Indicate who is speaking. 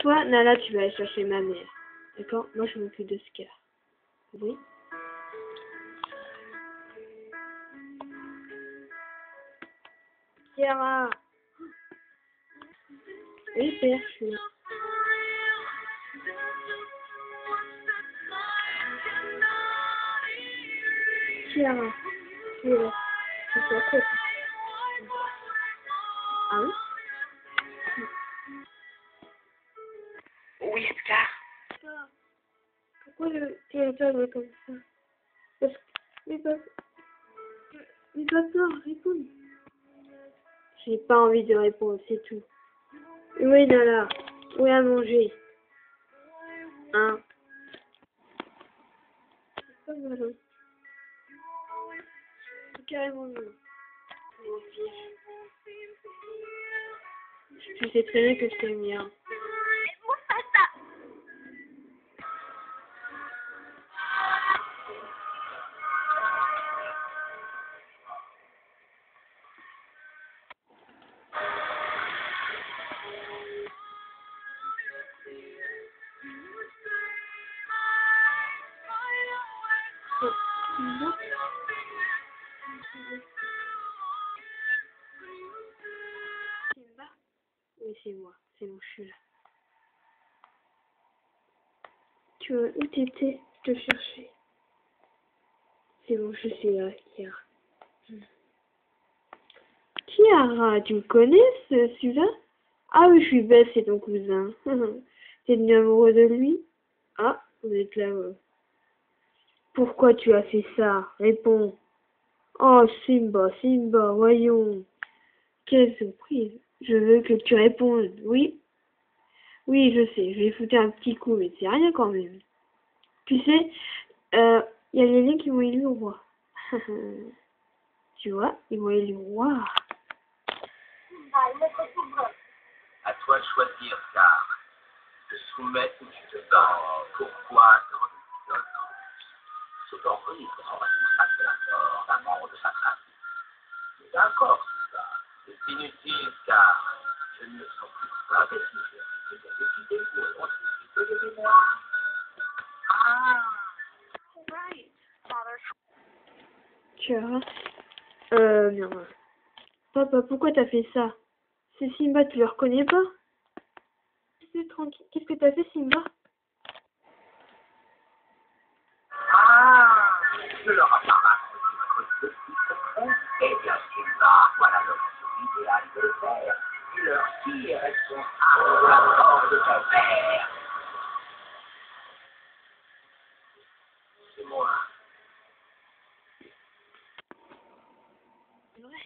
Speaker 1: Toi, Nala, tu vas aller chercher ma mère. D'accord? Moi, je m'occupe de Scar. Oui? Kiara! Oui, père, je suis là. Kiara, tu es là. Tu es là. Ah oui?
Speaker 2: Oui, Scar.
Speaker 1: Pourquoi le téléphone est comme ça? Parce que... Mais papa, réponds. J'ai pas envie de répondre, c'est tout. Oui, Nala. Oui, à manger. Hein? C'est pas malin. C'est carrément malin. Tu sais très bien que je t'aime bien. Simba? Oui, c'est moi. C'est bon, je suis là. Où t'étais? Je te cherchais. C'est bon, je suis là, Kiara. Kiara, tu me connais, celui-là? Ah oui, je suis bête, c'est ton cousin. T'es devenu amoureux de lui? Ah, vous êtes là. Pourquoi tu as fait ça? Réponds. Oh, Simba, Simba, voyons. Quelle surprise. Je veux que tu répondes. Oui? Oui, je sais, je vais foutre un petit coup, mais c'est rien quand même. Tu sais, y a les liens qui vont élire le roi. Tu vois, ils vont élire le roi.
Speaker 2: À toi de choisir, Scar. Te soumettre ou tu te bats. Pourquoi te refuser? Je t'en prie, il sera responsable de la mort d'un membre de sa famille. D'accord, tout ça. C'est inutile, Scar. Je ne me sens plus pas décidé. Je vais décider pour anticiper les mémoires. Ah, right, father.
Speaker 1: Kiara. Merde. Papa, pourquoi t'as fait ça? C'est Simba, tu le reconnais pas? C'est tranquille. Qu'est-ce que t'as fait, Simba?
Speaker 2: Ah, je leur apparais votre petit secret. Eh bien, Simba, voilà l'option idéale de le faire. Tu leur qui est responsable de la mort de ton père. C'est moi.
Speaker 1: C'est vrai.